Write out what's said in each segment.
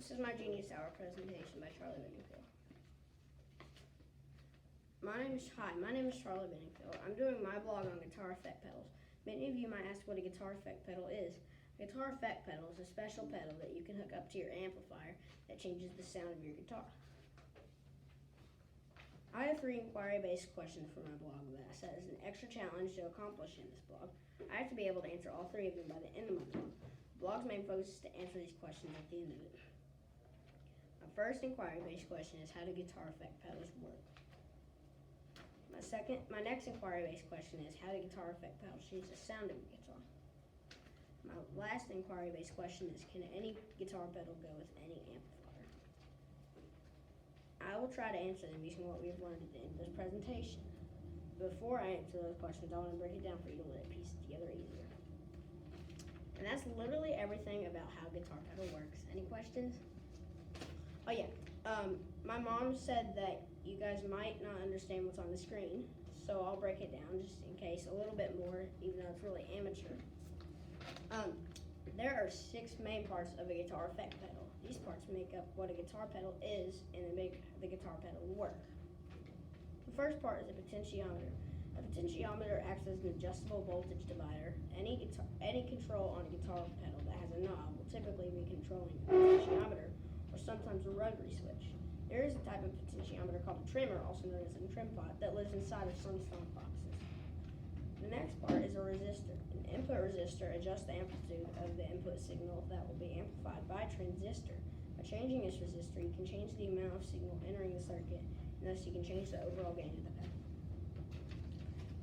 This is my Genius Hour presentation by Charlie Benningfield. My name is Charlie Benningfield. I'm doing my blog on guitar effect pedals. Many of you might ask what a guitar effect pedal is. A guitar effect pedal is a special pedal that you can hook up to your amplifier that changes the sound of your guitar. I have 3 inquiry-based questions for my blog that I set as an extra challenge to accomplish in this blog. I have to be able to answer all 3 of them by the end of my blog. The blog's main focus is to answer these questions at the end of it. My first inquiry-based question is, how do guitar effect pedals work? My next inquiry-based question is, how do guitar effect pedals change the sound of your guitar? My last inquiry-based question is, can any guitar pedal go with any amplifier? I will try to answer them using what we've learned at the end of this presentation. Before I answer those questions, I want to break it down for you to let it piece it together easier. And that's literally everything about how guitar pedal works. Any questions? Oh yeah, my mom said that you guys might not understand what's on the screen, so I'll break it down just in case a little bit more, even though it's really amateur. There are 6 main parts of a guitar effect pedal. These parts make up what a guitar pedal is and they make the guitar pedal work. The first part is a potentiometer. A potentiometer acts as an adjustable voltage divider. Any control on a guitar pedal that has a knob will typically be controlling a potentiometer or sometimes a rotary switch. There is a type of potentiometer called a trimmer, also known as a trim pot, that lives inside of some stock boxes. The next part is a resistor. An input resistor adjusts the amplitude of the input signal that will be amplified by a transistor. By changing this resistor, you can change the amount of signal entering the circuit, and thus you can change the overall gain of the pedal.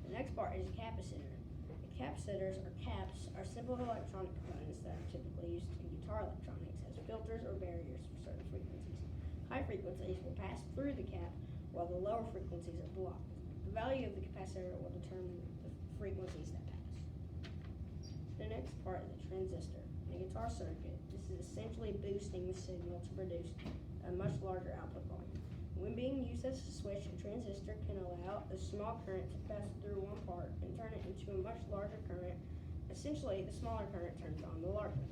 The next part is a capacitor. The capacitors, or caps, are simple electronic components that are typically used in guitar electronics as filters or barriers for certain frequencies. High frequencies will pass through the cap, while the lower frequencies are blocked. The value of the capacitor will determine the frequencies that pass. The next part is a transistor. In a guitar circuit, this is essentially boosting the signal to produce a much larger output volume. When being used as a switch, a transistor can allow a small current to pass through one part and turn it into a much larger current. Essentially, the smaller current turns on the larger.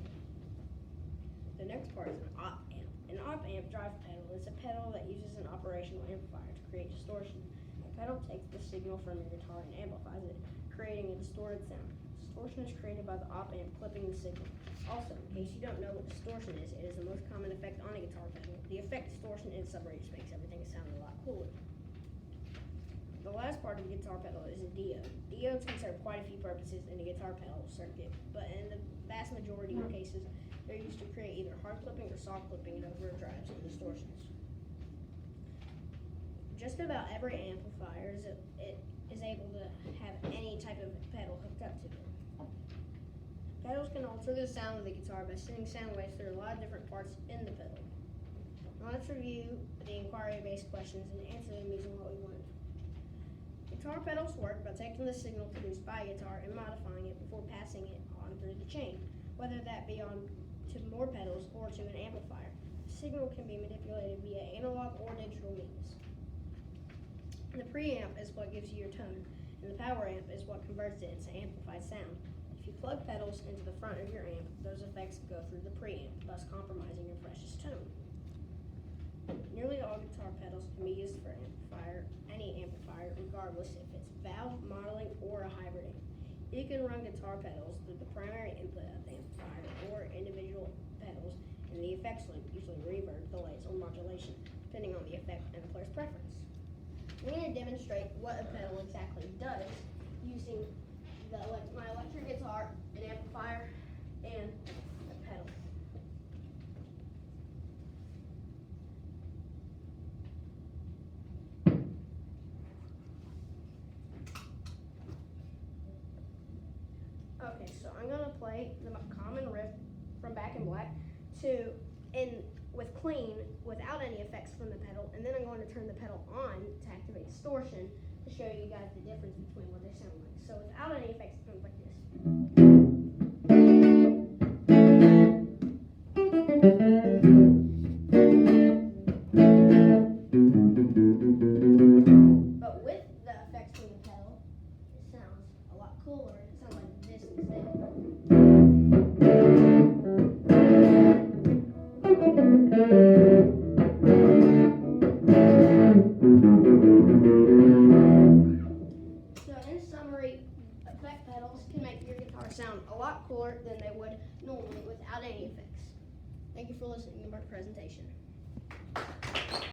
The next part is an op amp. An op amp drive pedal is a pedal that uses an operational amplifier to create distortion. The pedal takes the signal from your guitar and amplifies it, creating a distorted sound. Distortion is created by the op amp clipping the signal. Also, in case you don't know what distortion is, it is the most common effect on a guitar pedal. The effect distortion in subrate just makes everything sound a lot cooler. The last part of the guitar pedal is a diode. Diodes can serve quite a few purposes in a guitar pedal circuit, but in the vast majority of cases, they're used to create either hard clipping or soft clipping in overdrives and distortions. Just about every amplifier is able to have any type of pedal hooked up to it. Pedals can alter the sound of the guitar by sending sound waves through a lot of different parts in the pedal. Now let's review the inquiry-based questions and answer them using what we learned. Guitar pedals work by taking the signal produced by a guitar and modifying it before passing it on through the chain, whether that be on to more pedals or to an amplifier. The signal can be manipulated via analog or digital means. The preamp is what gives you your tone, and the power amp is what converts it into amplified sound. If you plug pedals into the front of your amp, those effects go through the preamp, thus compromising your precious tone. Nearly all guitar pedals can be used for any amplifier, regardless if it's valve, modeling, or a hybrid amp. You can run guitar pedals through the primary input of the amplifier or individual pedals in the effects loop, usually reverb, delays, or modulation, depending on the effect amplifier's preference. We're going to demonstrate what a pedal exactly does using my electric guitar, an amplifier, and a pedal. Okay, so I'm going to play the common riff from Back in Black with clean, without any effects from the pedal, and then I'm going to turn the pedal on to activate distortion to show you guys the difference between what they sound like. So without any effects, it sounds like this. But with the effects from the pedal, it sounds a lot cooler. It sounds like this instead. sound a lot cooler than they would normally without any effects. Thank you for listening to my presentation.